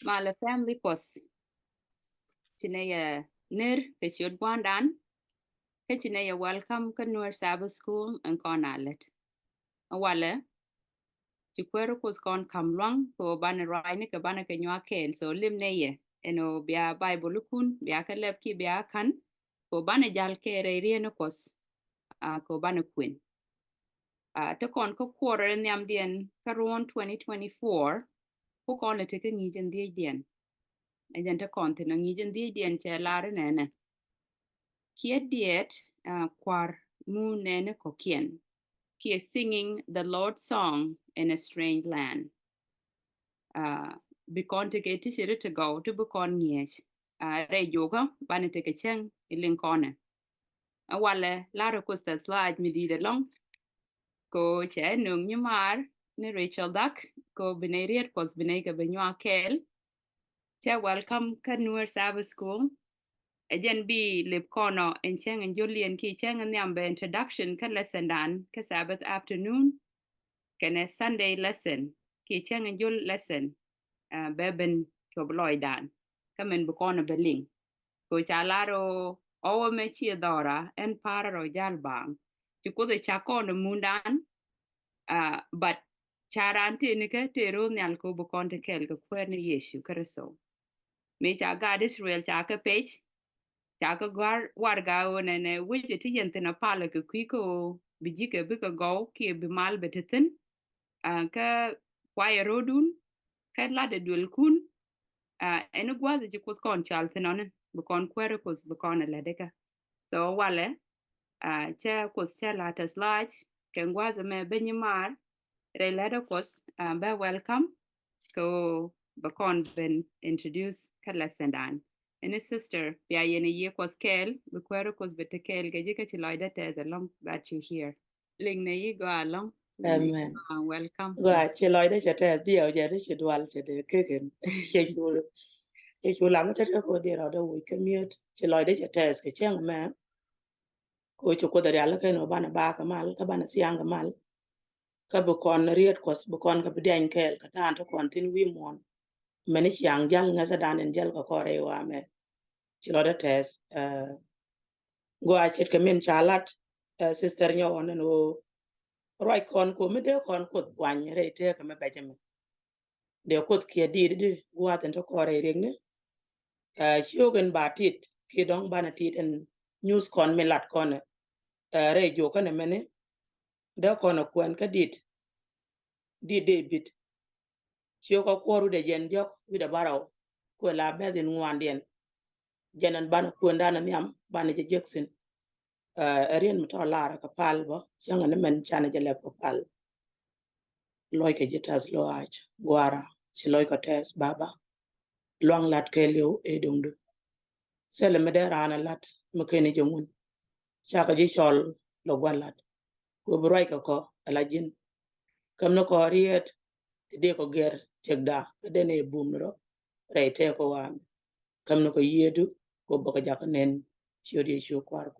Mala family kos. Chinaya Ner Kishud Gwandan. Kachinaya welcome ka Nuer Sabbath School and Konalet. Awale. Chikwero kos kon kamlwang ko bana raini ka bana kanywa kel so lim neye. Eno bia Bible kun bia ka lepki bia kan ko bana jal kere rieno kos ko bana queen. To kon ko quarter in yam dien karon 2024 ko kon le teke ngijen die dien. Ajan ta kon tena ngijen die dien che lare nene. Kiet diet kwar muun nene ko kiɛn. He is singing the Lord's song in a strange land. Bikon te ke tishere to go to bikon nyech. Re yoga bane te ke cheng ilinkone. Awale laro kusta slide mi di de long. Ko che nung nyumar ni Rachel Dak ko bineriet kos bineka binywa kel. Che welcome ka Nuer Sabbath School. Again be lip kono en cheng en Julian ki cheng en yambe introduction ka lesson dan ka Sabbath afternoon. Kene Sunday lesson ki cheng en Jul lesson beben chobloy dan. Kamen bukono beling. Ko chalaro owo me chi dora en para ro jalbang. Chikude chakono mundan but charante nika te ro nyal ko bukonte kel ko kwerne Yeshu Kristo. Me cha God Israel cha ka page chaka warga wonene wije ti yentena pala ke kwiko bijike bika go ki bimal betetin ka kwaya rodun ka lade dul kun ene gwazi ji kut kon chaltinone bukon kwere kus bukon ledeka so wale cha kus cha latas lach ken gwazi me benyimar re lede kus be welcome ko bukon ben introduce ka lesendan. And his sister, Bia Yeni Yek was Kel, the Quero was better Kel, Gajika Chiloida Ted along that you hear. Ling na yi go along. Amen. Welcome. Gua chỉ nói đấy sẽ điều giờ đấy sẽ đoán sẽ để cái chú làm cái có điều đó đâu cái miết chỉ nói đấy sẽ cái chương mà cô chú có đời là cái nó ban ba cái mal cái ban siang cái mal cái bữa con riết bữa con cái bữa anh cái ta ăn con tin vi mòn mình siang jal ngay sa đàn jal cái có rồi wa mẹ chỉ nói đấy gua chết cái mình chalat sister nhau anh nó rồi con của mình đeo con cột quanh rồi thế cái mình bây giờ de kot kia di waten to kore regne shogen batit ki dong banatit en news kon melat kon re jo kan mene da kon kwen ka dit di David shoko koru de jen jok wida baraw ko la bedin wandien jenen ban kwen dana nyam ban je jeksin rien mto lara ka palbo changa ne men chana je lepo pal loy ke jitas lo ach gwara ci loy ko tes baba long lat ke lew e dongdu sele me de rana lat me kene jomun chaka ji chol lo gwalat ko broy ko ala jin kam no ko riet de ko ger tegda de ne bumro rete ko wa kam no ko yedu ko boko jak nen chodi chu kwar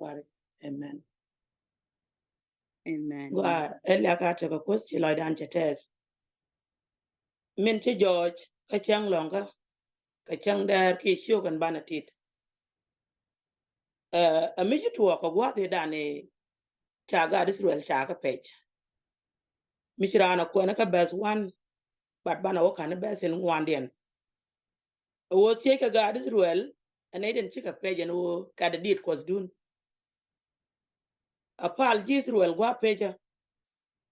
amen wa elia ka te ko ci loy dan chetes min ci George ka chang longa ka chang der ki shogan banatit a miji tuwa ko gwa de dane chaga Israel chaga page mishirana ko na ka bes one but bana wo kan bes in wandien wo tie ka ga Israel ane den chika page no ka de Diit kos dun apal ji Israel gwa page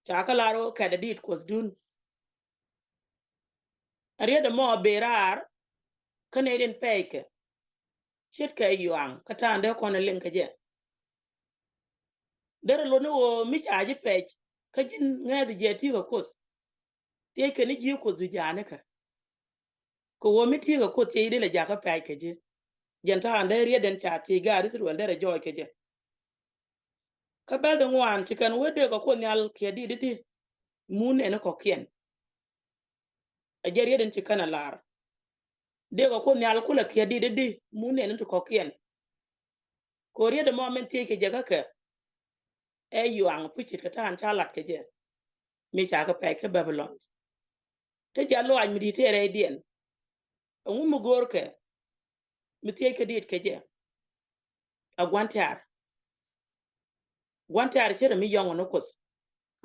chaka laro ka de Diit kos dun ariya de mo berar kane den peke shit ka yuang kata ande ko na linka je dere lo no mi aji page ka jin ngadi je ti ko kos tie ke ni ji kos du jane ka ko wo mi ti ko tie de le jaka page je jenta ande riya den cha ti ga Israel dere joy ke je ka ba de ngwan ti kan wede ko Kuɔth Nhial ke di muun ene ko kiɛn a jeriya den ti kana lar de ko Kuɔth Nhial kula ke di muun ene to ko kiɛn ko riya de moment ti ke jaga ka e yuang puchit ka tan chalat ke je mi cha ka pe ke Babylon te jalo an mi di tere dien mu gor ke mi tie ke Diit ke je a gwantar chere mi yongo no kos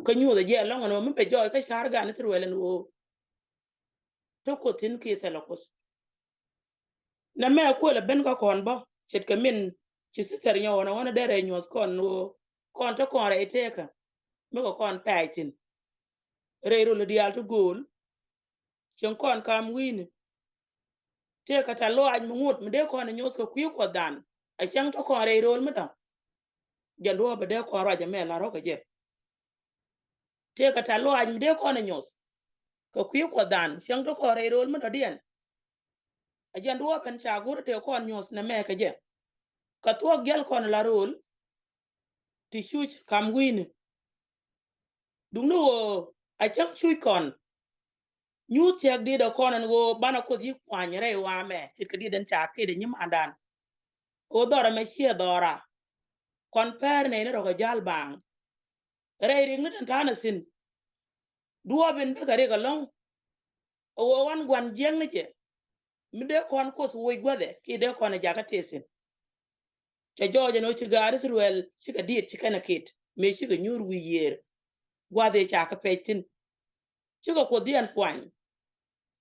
ka nyu de je longo no mi pe joy ka shar ga ni trwele no to ko tin ki se lokos na me ko le ben ka kon bo chet ka min ci sister nyo na wona dere nyos kon no kon to kon re teka mi ko kon paitin re ro le dial to gol chen kon kam win teka ta lo aj mu ngut mi de kon nyos ko kwi ko dan a chen to kon re ro mi da jando be de kon raja me la ro ka je teka ta lo aj mi de kon nyos ko kwi ko dan chen to kon re ro mi da dien a jando pen cha gur te kon nyos na me ka je ka to gel kon la rol ti shuch kam win đúng no a chang chui kon nyu tiak di da kon go bana ko di kwany re wa me ti kedi den cha ke de nyim andan o dora me chia dora kon per ne ne ro jal bang re ring ne tan sin duo ben be gare ga long o wan gwan jeng ne je mi de kon ko so wo gwade ki de kon ja ka tesin cha joje no chi garis ruel chi ka Diit chi kana kit me chi ga nyur wi yer gwade cha ka petin chi ko dian kwany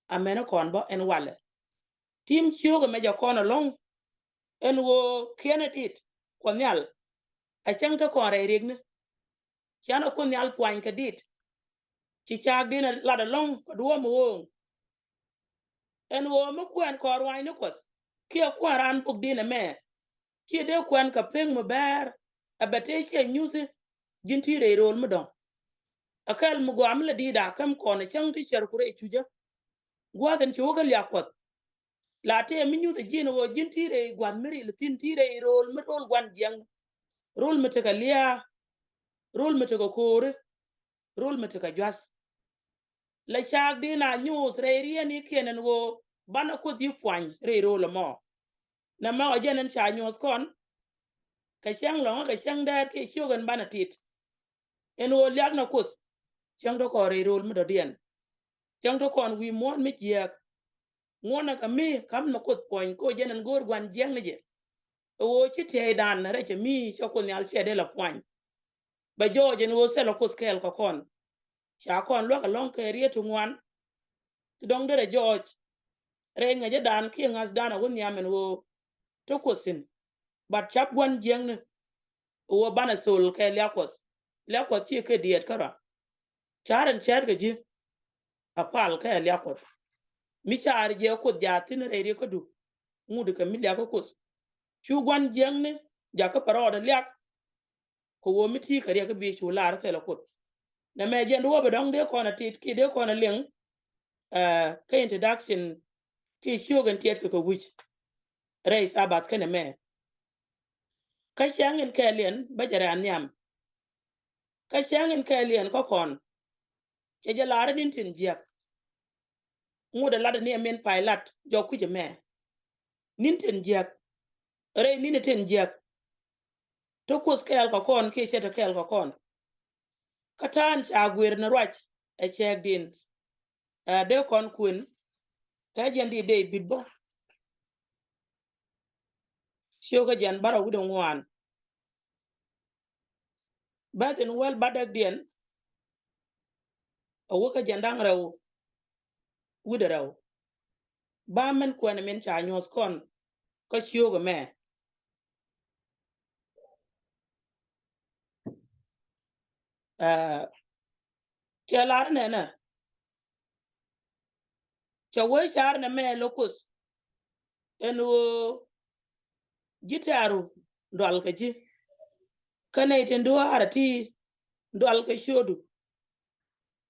amena kon bo en wale tim chiugo me ja kono long en wo kiɛn Diit Kuɔth Nhial a chang to kon re rigne chana Kuɔth Nhial pwany ka Diit chi chak dina lada long duo mo wong en wo mo kwen kor wany ne kos ki kwen ran puk dina me chi de kwen ka peng mo ber a bete che nyusi jinti re rol mo don akal mo gwam la dida kam kon chang ti cher kure chuja gwaden chi wo ka lya Kuɔth la te mi nyu de jino wo jinti re gwan miri le tin ti re rol mo rol gwan jeng rol mo te ka lia rol mo te ka kore rol mo te ka jas la chak dina news re rie ni kenen wo bana ko di kwany re rol mo na ma ajenen cha news kon ka chang lo ka chang der ke shogan bana tit en wo lyak na kus chang do ko re rol mo do dien chang do kon wi mon mi yak ngona ka mi kam na kut point ko jenen gor gwan jeng ne je o chi te dan na re che mi cho ko nyal che de la kwany ba jo jen wo se la kus kel ko kon cha kon lo ka long ke rie tu ngwan tu dong de George re nga je dan ki ngas dan won yamen wo to kusin bat chap gwan jeng ne wo bana sol ke lyakos chi ke Diit kara charan cher ke ji apal ke lyakos mi char je ko jatin re ko du ngudu ka mi lyakos chu gwan jeng ne ja ka paro da lyak ko wo mi ti ka re ka bi chu lar se la kot na me je ndo be dong de ko na tit ki de ko na leng ka introduction ki shogan tiet ko wich Rachel Sabbath kene me ka shangin kelien ba jaran nyam ka shangin kelien ko kon ke je lar din tin jiak ngude lad ni men pilot jo ku je me nin tin jiak re ni tin jiak to kus kel ko kon ki che to kel ko kon katan cha gwer na rach e chek din de kon kun ka jendi de bidbo shoga jan bara wudo ngwan baten wel badak dien o woka jandang raw wudo raw ba men kwen men cha nyos kon ko shoga me ke lar ne na cha wo char na me lokus en wo gitaru dol ka ji kana ite ndo arati dol ka shodu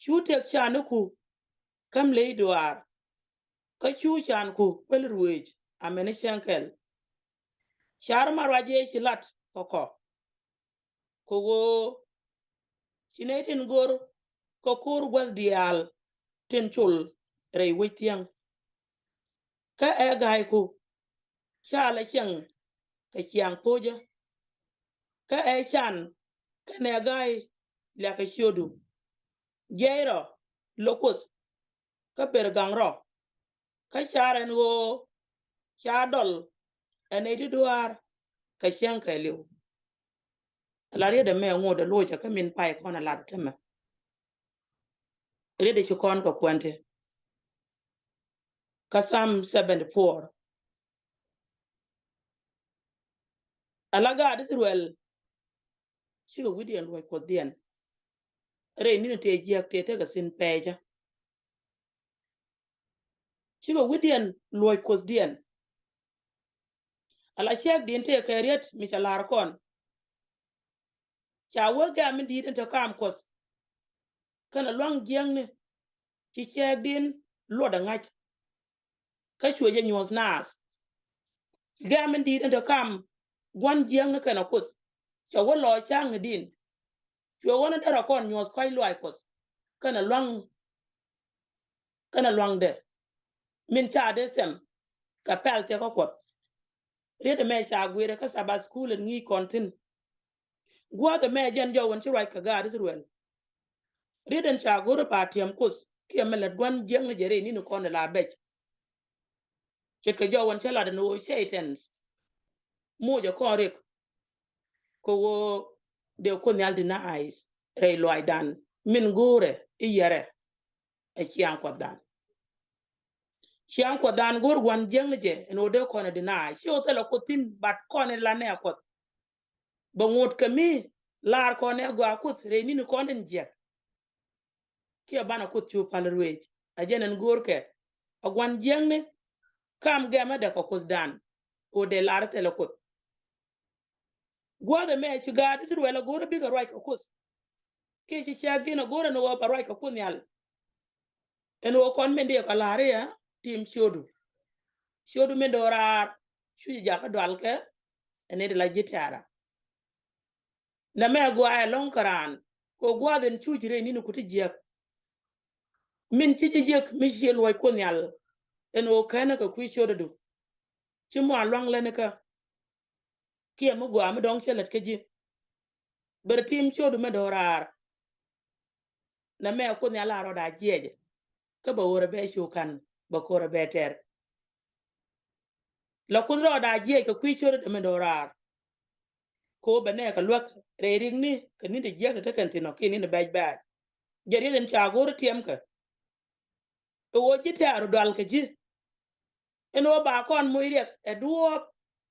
shute chanu ku kam le doar ka chu chan ku pel ruwej amene shankel char marwaje chilat ko go chinetin gor ko kur gwas dial ten chul rei wetiang ka e gai ku chala chang ka chiang poja ka e chan ka ne gai la ka shodu gero lokus ka per gangro ka sharen wo shadol ene di duar ka shen ka lew la rede me ngode loja ka min pai kona la tema rede ci kon ko kwante ka Psalm 74 alaga disruel ci go widien loy ko dien re ni te jiak te ga sin peja ci go widien loy ko dien ala shek din te kariet mi chalar kon cha wo ga min di to kam kos kana long jeng ne ci shek din lo da ngach ka chweje nyos nas ga min di to kam gwan jeng ne kana kos cha wo lo chang din chwe wona dara kon nyos koy loy kos kana long de min cha de sem ka pel te ko kot rede me cha gwere ka saba school ngi kontin gwa de me jen jo won ci right ka ga disruel reden cha goro patiam kus ki amela gwan jeng jere ni ko na la bech chet ka jo won chala de no shaitans mo jo ko rek ko wo de ko nyal denies rey loy dan min gore iyere e chian ko dan gor gwan jeng je no de ko na deny sho tele ko tin bat ko ne la ne ko ba ngot ka mi lar ko ne gwa kut re ni ko den je ki bana ko tu palwe a jenen gor ke a gwan jeng ne kam gama de ko kus dan o de lar tele ko gwa de me ci ga disru wala gor bi ga roi ko kus ke ci shag dina gor no ba roi ko kunyal en o kon men de ko lare ya tim shodu men do rar shu ja ka dal ke ene de la jitara na me gwa ay long karan ko gwa den chu jire ni ku ti jek min ci jek mi jel way kunyal en o kana ka ku shodu du ci mo long le ne ka ki mo gwa mi dong chelet ke ji ber tim shodu me do rar na me kunyal aro da jeje ka ba wora be shukan ba ko be ter la kudro da je ka kwi shodo de mendorar ko bene ka lwak reering ni ka ni de je ka kan tino ki ni baj baj jeri den cha gor tiem ka o jite aru dal ka ji eno ba kon mo irek e duo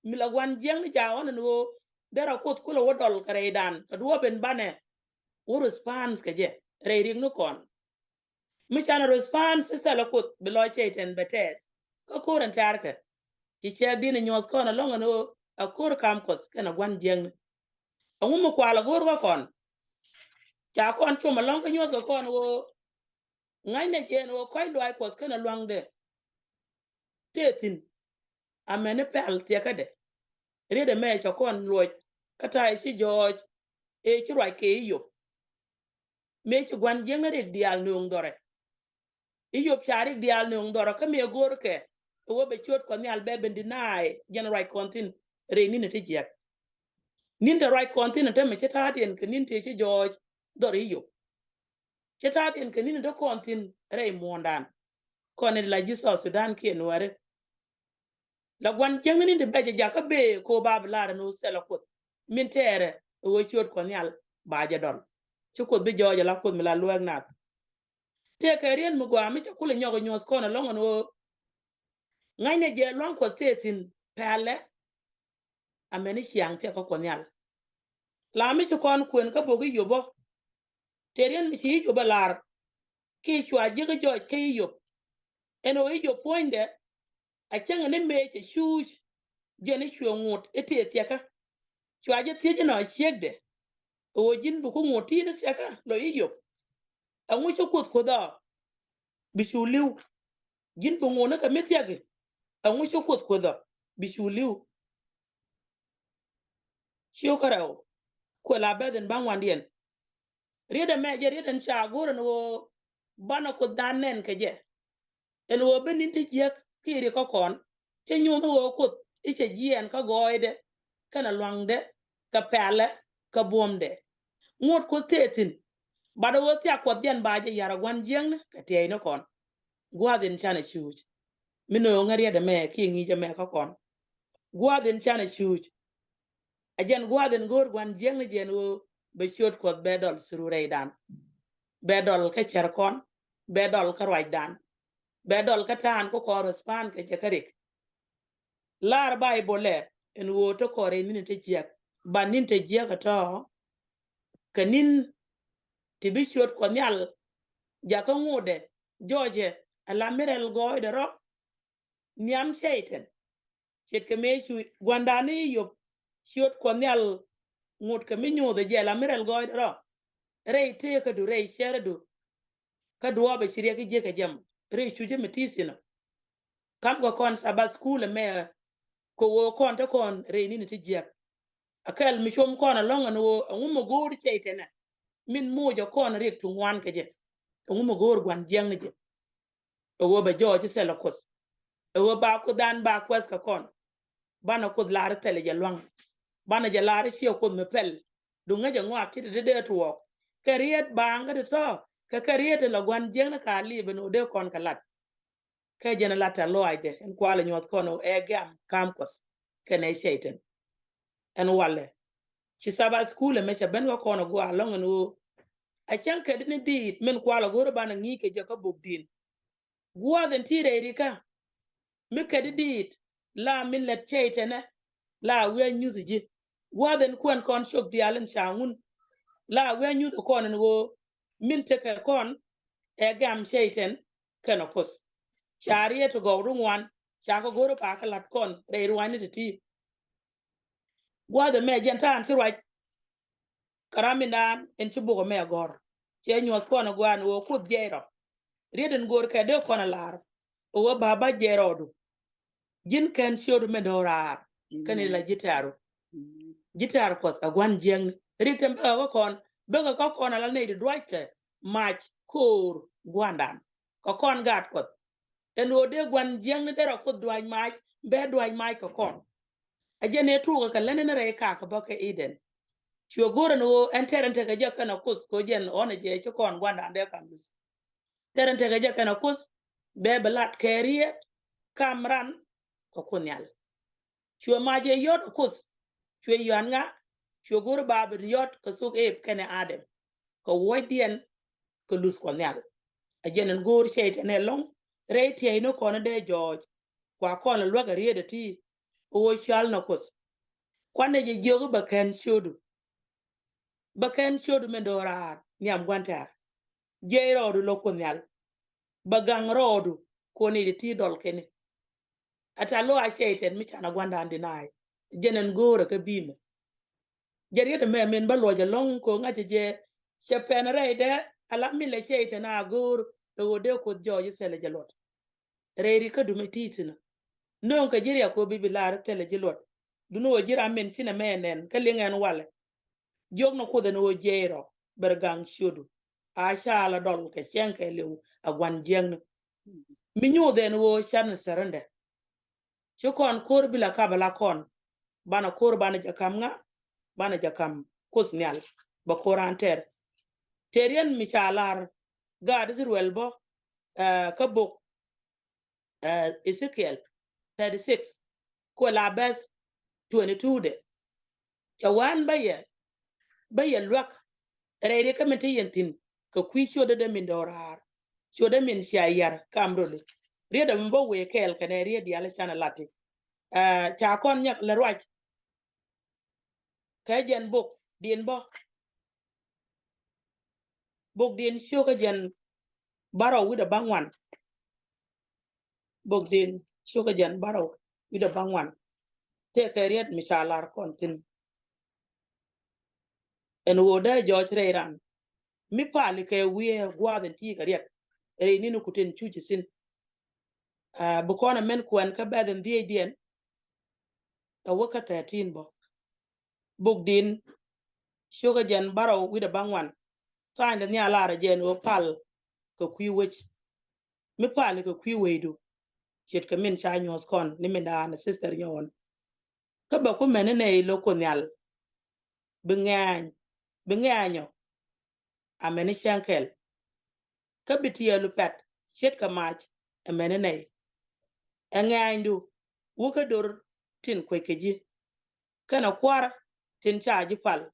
milagwan jeng ja on no dara kot kulo wodol ka reidan ka duo ben bane o response ka je reering no kon mi chana response sa la kot bi lo cheten betes ka koran tarka ci che dina nyos kon longa no akor campus kana gwan jeng mo kwala gor ko kon cha kon chuma longa nyos ko kon wo ngai ne jen wo koy loy kos kana lwangde tetin amene pel tiekade rede me cha kon loy kata ci George e ci roi ke yo me ci gwan jeng re dial no ndore iyo chari dial no ndore ka me gor ke wo be chot ko nyal be bendinai gen right kontin re ni ne tijek nin the right kontin te me cheta den ke nin te ci George dore yo cheta den ke nin de kontin re mondan kon la Jesus Sudan ke nuare la gwan jeng ni de beje jaka be ko bab lar no sela ko min tere wo chot ko nyal baaje dol ci ko be George la ko mi la luak na te ke rien mu gwa mi ci ko le nyogo nyos ko na longo no ngai ne je lon ko tesin pale ameni chiang te ko nyal la mi ci kon kwen ka bogi yobo terien mi ci yobo lar ki chwa je ga George ke yob eno yo poinde a changa ne me ci shuj je ne chwa ngut ete tiaka chwa je tie no shegde o jin bu ko ngoti ne seka lo yob angu ci ko da bishuliw jin bu ngona ka metiage angu ci ko da bishuliw shokaraw ko la beden ban wandien rede me je reden cha goro no bana ko danen ke je en wo benin ti je kiri ko kon che nyu no ko ise jien ka goide kana lwangde ka pele ka bomde ngot ko tetin bada wo ti akot jen baaje yara gwan jeng ka tey no kon gwadin chana chuj mino ngari da me ki ngi je me ko kon gwaden chana shuj ajen gwaden gor gwan jeng jen wo be shot ko bedol suru reidan bedol ka cherkon bedol ka rajdan bedol ka tan ko correspond ke jekarik lar bible en wo to kore ni te jiak banin te jiak to kanin ti bi shot ko nyal jaka ngude George alamirel go de ro nyam cheiten chet ke me shu gwandani yop shot ko nyal ngut ke mi nyude je alamirel go de ro rei te ka du rei shere du ka duwa be shirye ki je ka jam rei chuje metisino kam go kon saba school me ko wo kon to kon rei ni ti je akel mi shom kon along no ngumo gor cheitene min mojo kon rek tu wan ke je ngumo gor gwan jeng je wo be George selokos wo ba ko dan ba kwes ka kon bana ko laare tele je long bana je laare shi ko me pel du nga je ngwa ti de to kariet banga de to ka kariet la gwan jeng ka li be no de kon ka lat ka je na lata loide en kwala nyot kono e gam campus kene sheiten en walle ci saba school me che ben ko kono go along no a chan ka ni Diit men kwala go bana ngi ke je ka bugdin gwa den tire erika mi ka Diit la min let cheitene la we nyuzi ji waden kwen kon shok dialen shangun la we nyuzi kon ngo min te ka kon e gam sheiten kana kos chariye to go rungwan chako goro pa ka lat kon re ruwani de ti wade me jentan ti right karamindan en ti bugo me gor che nyot kon gwan wo ku jero reden gor ka de kon lar o baba jerodu jin ken shodu me dorar kani la gitaru gitar kos agwan jeng ritem ko kon be ko kon la ne dwight match kor gwandan ko kon gat kot en o de gwan jeng ne dero ko dwight match be dwight match ko kon ajene tu ka lene ne re ka ba ka eden chwo goro no enterente ka jaka na kus ko jen one je ci kon gwandan de kamus terente ka jaka na kus be blat kerie kamran ko kunyal chwo maje yot kus chwe yanga chwo gor babir yot ko suk e kene adem ko wodien ko lus ko nyal ajenen gor shete ne long rete no kono de George kwa kono lwaga riede ti o shal no kus kwane je jogo baken shodu me dorar nyam gwantar je rodu lo ko nyal bagang rodu koni de ti dol kene ata lo a shete mi chana gwanda andinai jenen gor ka bime jeriede me men baloja long ko ngaje je chepen reide ala mi le shete na gor o de ko George sele jalot reiri ka dume titina non ka jiria ko bibilar tele jalot duno jira men sina menen ka lingen wale jogno ko den o jero bergang shudu a shala dol ke shenke lew agwan jeng mi nyu den wo shan serende chukon kor bila kabala kon bana kor bana jakam nga bana jakam kusnyal ba koranter terien mishalar gad zirwelbo kabuk Ezekiel 36 ko labes 22 de chawan baye lwak reire kamete yentin ka kwi chode de min dorar chode min shayar kamrode rieda mbo we kel kane riedi ala chana lati cha kon nyak le rwach ka jen buk din buk din shoka jen baro wida bangwan buk din shoka jen baro wida bangwan te ka ried mishalar kontin en woda George reiran mi pali ke wie gwaden ti ka ried re ninu kuten chuji sin bukona men kwen ka baden die dien a waka 13 bo buk din shoga jen baro wida bangwan sande ni alara jen o pal ko kwiwech mi pali ko kwiwedu chet ka min cha nyos kon ni min da na sister nyon ka ba ko menene lo ko nyal binganyo amene shankel ka bitiye lu pet chet ka mach menene engaindu wuka dor tin kwekeji kana kwar tin chaji pal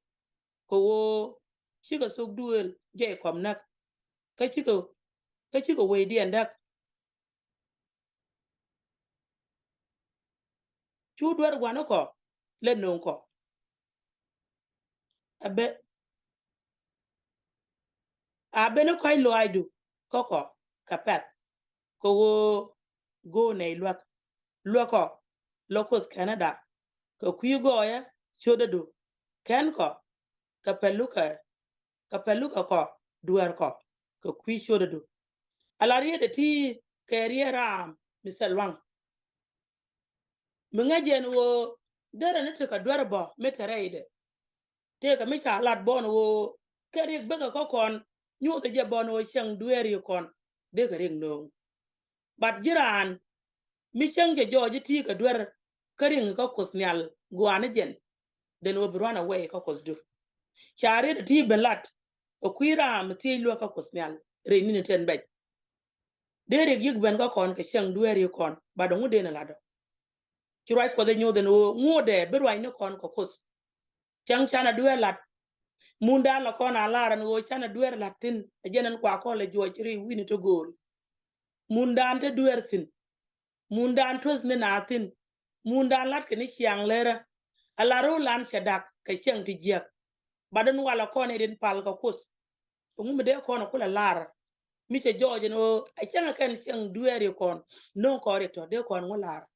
ko wo chiga sok duel je komnak ka chiga we di andak chu dwar gwano ko le non ko abe no koy loidu koko kapet ko wo go ne luako locus Canada ko kuigo ya chodadu ken ko kapeluka ko duar ko kui chodadu alarie de ti keriera misalwang mengajen wo dara ne te ka duar bo metereide te ka misha lat bon wo keri bega ko kon nyu te je bon wo chang dueri kon de ka ring no bat jiran mi chang je joji ti ka duar karing ko Kuɔth Nhial guane jen den wo run away ko kosdu chare de ti belat o kuira mti lo ko Kuɔth Nhial re ni ten bej dere gig ben ko kon ke chang dueri kon bado ngude na lado churai ko de nyoden no ngode berwai ne kon ko Kuɔth chang chana duer lat munda la kon alara no chana duer latin ajenen kwa ko le jochri wini to gol munda ante duer sin munda antos ne natin munda lat ke ni chiang lera alaro lan shadak ke chang ti jiak badan wala kon edin pal ko Kuɔth ngum de kon ko la lar mi se joje no a chang kan chang dueri kon no ko reto de kon ngolar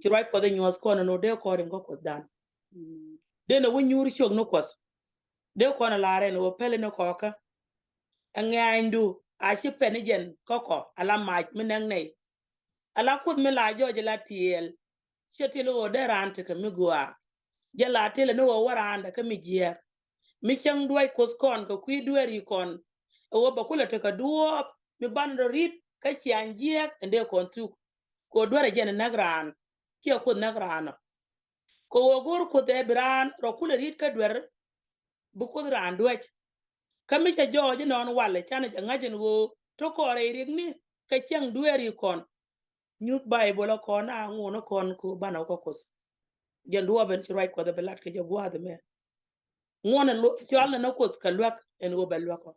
ci roy ko de nyos kon no de ko ren ko dan de no nyuri chog no Kuɔth de kon laare no pele no koka ngaindu a ci penijen koko ala maj minang nei ala kud mi la joje la tiel chetilo de rante ke mi gwa je la tele no waranda ke mi jier mi chang duai Kuɔth kon ko kui dueri kon o ba kula te ka duop mi bando rit ka chian jiek ende kon tu ko duere jen nagran ki ko nagrano ko wogor ko de bran ro kula rit ka duer bu ko ran duet kamisha joje non wale chana ngajin wo to kore rigni ka chiang dueri kon nyut bible kon a ngono kon ko bana ko Kuɔth jen duoben ci right ko de belat ke jogwa de me ngona lo chalna na Kuɔth ka lwak en wo belwako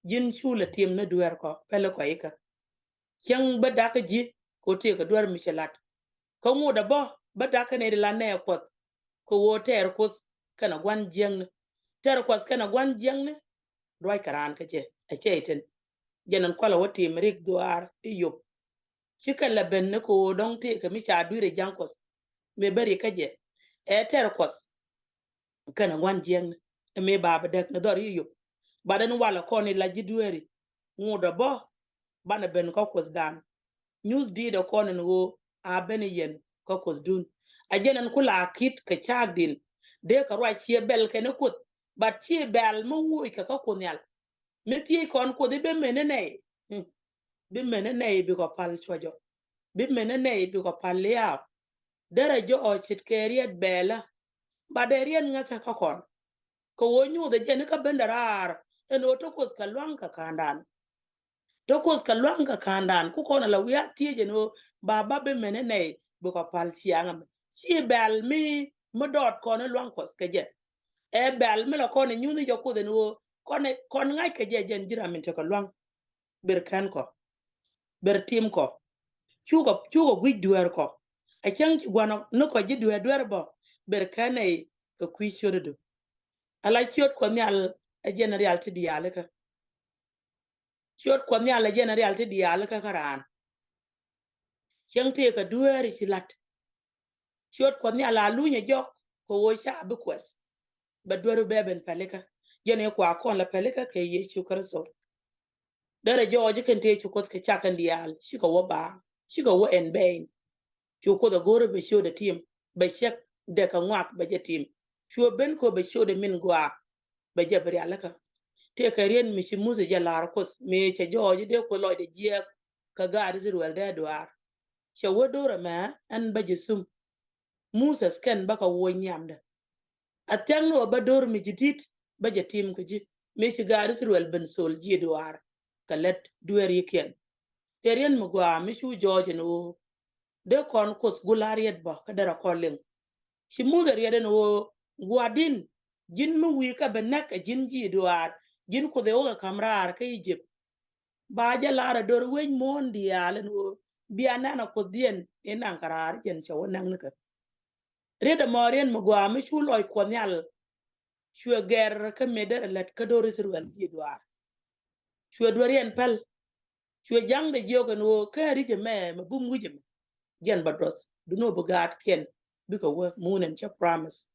jin chula tim na duer ko pele ko ika chiang badaka ji ko te ka duer michelat ko ngoda bo badaka ne la ne Kuɔth ko wo ter Kuɔth kana gwan jeng ter Kuɔth kana gwan jeng ne roi karan ka je a cheiten jenan kwala woti mrik duar iyop chika la benne ko dong te ka mi cha duire jang Kuɔth me bari ka je e ter Kuɔth kana gwan jeng me baba dek na dor iyop badan wala ko ni la ji dueri ngoda bo bana ben ko Kuɔth dan news di da ko no wo a ben yen ko Kuɔth dun a jenan kula kit ka chagdin de ka roi che bel ke ne Kuɔth bat che bel mo wo ka Kuɔth Nhial metie kon ko de be menene be menene bi ko pal chojo be menene bi ko pal ya dara jo o chit keriet bela baderien ngata ka kon ko wonyu de jen ka bendarar eno to Kuɔth ka lwang ka kandan to Kuɔth ka lwang ka kandan ku kon la wiya tie no baba be menene bi ko pal chiang chi bel mi modot kon lwang Kuɔth ke je e bel mi la kon nyu ni jo ko de no kon ngai ke je jen jira min to ka lwang ber kan ko ber tim ko chugo gwi duer ko a chang chi gwano no ko ji duer bo ber kan e ko kwi chodo ala chot Kuɔth Nhial a general ti diale ka chot Kuɔth Nhial a general ti diale ka karan chang te ka duer si lat chot Kuɔth Nhial a lunya jok ko wo sha bu Kuɔth ba duer beben paleka jene kwa kon la paleka ke Yesu Kristo dara joje kente chu Kuɔth ke chakan dial shiko wo ba shiko wo en bain chu ko da gore be show da team be shek de ka ngwak be je team chu ben ko be show de min gwa be je bari alaka te ka rien mi shi muze je lar Kuɔth me che joje de ko lo de je ka ga rizruel de doar che wo dora ma an be je sum musa sken ba ka wo nyamda atang no ba dor mi jidit be je team ko ji me che ga rizruel ben sol je doar ka let duer yeken terien mugwa mi shu joje no de kon kos gulariet ba ka dara koleng shi mu da rieden wo guadin jin mu wi ka benak jin ji duar jin ko de o kamrar ka Egypt ba ja lara dor wen mondi alen wo biana na ko dien en ankarar jen chawo nang ne ka reda morien mu gwa mi chu loy Kuɔth Nhial shwe ger ka meder let ka dor sirwel ji duar shwe dorien pel shwe jang de jogen wo ka ri je me bum wuje jen badros du no bugat ken biko wo munen cha promise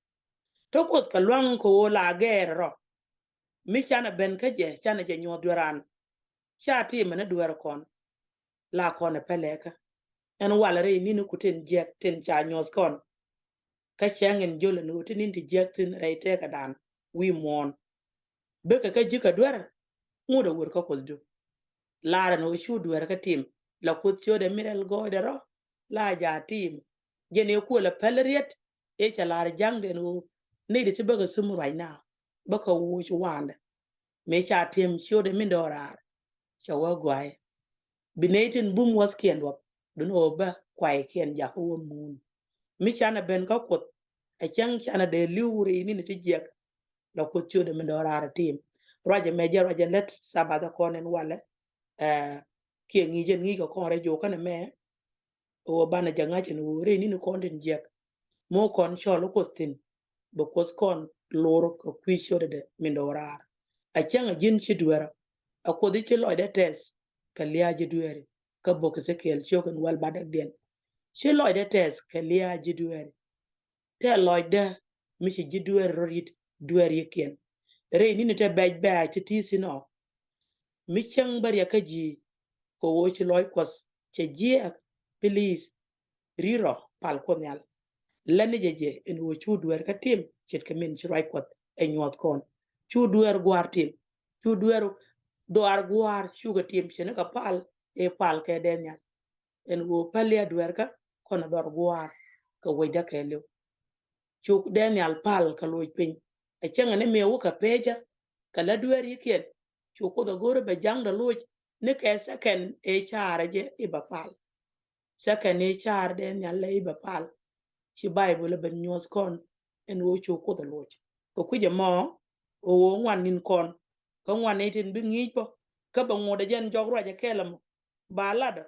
to Kuɔth ka lwang ko la ger ro mi chana ben ka je chana je nyo duran cha ti mena duar kon la kon peleka en walare ni no kuten je ten cha nyos kon ka changen jole no tin ti je tin reite ka dan wi mon be ka jika duar ngudo wor ka Kuɔth du la no shu duar ka tim la Kuɔth chode mirel go de ro la ja tim jene ko la pelriet e cha la jang de no ne de tibaga sumu right now baka wo chu wanda me cha tim chode min dorar cha wa gwai binetin bum was kien wap dun oba kwai kien ja ko mun mi chana ben ka Kuɔth a chang chana de liuri ni ti jek la Kuɔth chode min dorar tim roje me je roje let sabada konen wala kien ngi jen ngi ko kon jo kana me o bana janga chen wo re ni ko den jek mo kon cholo Kuɔth because kon loro ko kwisho de min dorar a chang jin chi duara a ko di chi lo de test ka liya ji duere ka bok se kel choken wal badak den chi lo de test ka liya ji duere te lo de mi chi ji duere rorit duere yeken re ni te baj ba chi ti sino mi chang bar ya ka ji ko wo chi lo kos che ji please riro pal Kuɔth Nhial lani jeje en wo chu duer ka tim chet ka min chrai Kuɔth e nyot kon chu duer gwar tim chu duer doar gwar chu ga tim chen ka pal e pal ke den ya en wo palia duer ka kon dor gwar ka we da ke le chu den ya pal ka loy pin e chen ne me wo ka peja ka la duer yiken chu ko da gore be jang da loy ne ke second e chare je e ba pal second e char den ya le ba pal chi Bible ben nyos kon en wo chu ko da loj ko kuje mo o wo ngwan nin kon ko ngwan ne tin bi ngi po ka ba ngode jen jogro ja kelam ba lada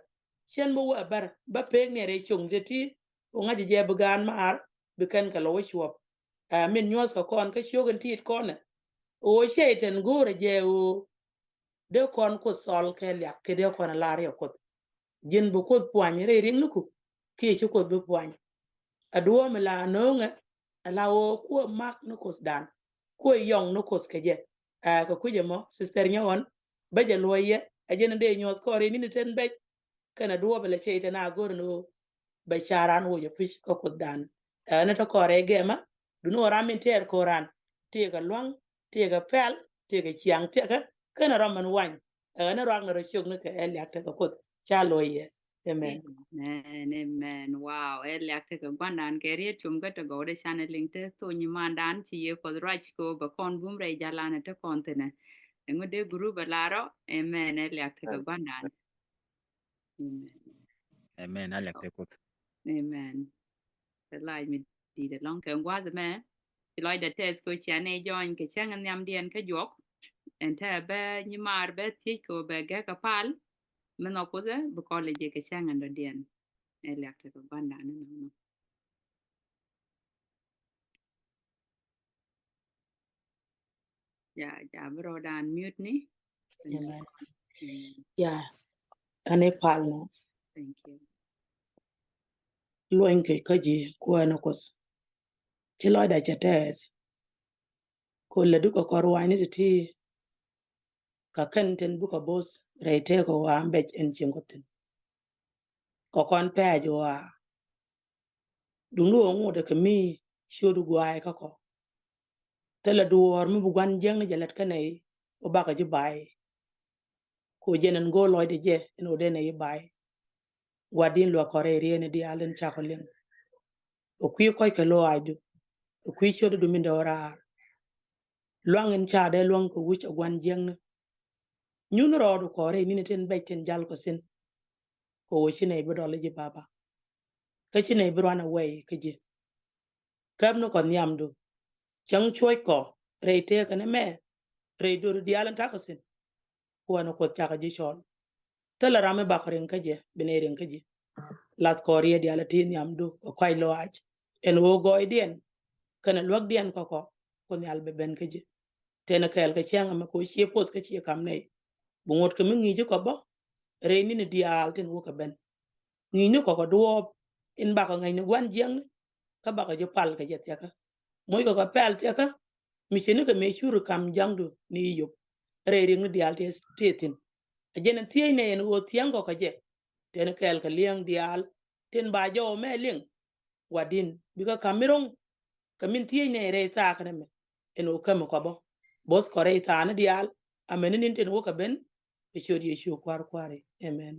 chen bo wa bar ba pe ne re chung je ti o ngaji je bugan mar bi kan ka lo chuop a min nyos ko kon ka shogen tit kon o sheiten gore je o de kon ko sol ke lyak ke de kon la re ko jin bu ko poany re ring nuku ki chu ko bu poany aduo me la nonga ala wo ko mak no kos dan ko yong no kos keje ko kuje mo sister nyaon ba je loye ajena de nyos ko re ni ten be kana duo bele cheite na gor no ba charan wo je fish ko kos dan na to ko re gema duno ramin ter koran te ga long te ga pel te ga chiang te ga kana raman wan na rang no shok no ke el yak te ko kos cha loye amen amen wow elyak te ko bandan ke ri chum ga to go de channeling te to ni mandan chi ye ko rach ko ba kon bum re jalana te kon te ne ngode guru balaro amen elyak te ko bandan amen alyak te Kuɔth amen the light me di de long ke ngwa de me ti loy de test ko chane join ke chang nyam dien ke jok en te be ni mar be ti ko be ga ka pal meno ko de bu ko le je ke chang ndo dien elyak te ko bandan no ja bro dan mute ni amen yeah ane pal no thank you loin ke kaji ko na kos ti lo da chates ko le du ko korwani ti ka kan ten bu ko bos reite ko wa ambej en chingotin ko kon pejo wa dungu ngo de kemi shodu gwai ka ko tele duor mu bugwan jeng ne jalet kanai o baka ji bai ko jenen go loy de je no de ne bai wadin lo ko re ne di alen chakolen o kwi ko ke lo aju o kwi shodu du min de ora luangin cha de luang ko wuch ogwan jeng nyun rodu ko re ni ten be ten jal ko sin ko chine be dole ji baba ka chi ne run away ka ji kam no kon yam do chang choi ko re te ka ne me re do dial ta ko sin ko no ko cha ka ji chol tala rame bakren ka je beneren ka ji lat ko ri dial tin yam do ko kai lo aj en wo go idien kana lwak dien ko kon yal be ben ka ji tena kel ka chang ma ko chi pos ka chi kam ne bungot ka mi ngi ji ko bo re ni ne dial tin wo ka ben ngi ni ko do in ba ka ngai ne wan jeng ka ba ka je pal ka jet ya ka moy ko ka pal te ka mi chene ka me churu kam jangdu ni yo re ring ni dial te tetin ajena tie ne en wo tiango ka je ten kel ka liang dial ten ba jo me ling wadin bi ka kamirong ka min tie ne re ta ka me en o kam ko bo bos ko re ta na dial amene nin ten wo ka ben e shodi e shu kwar kware amen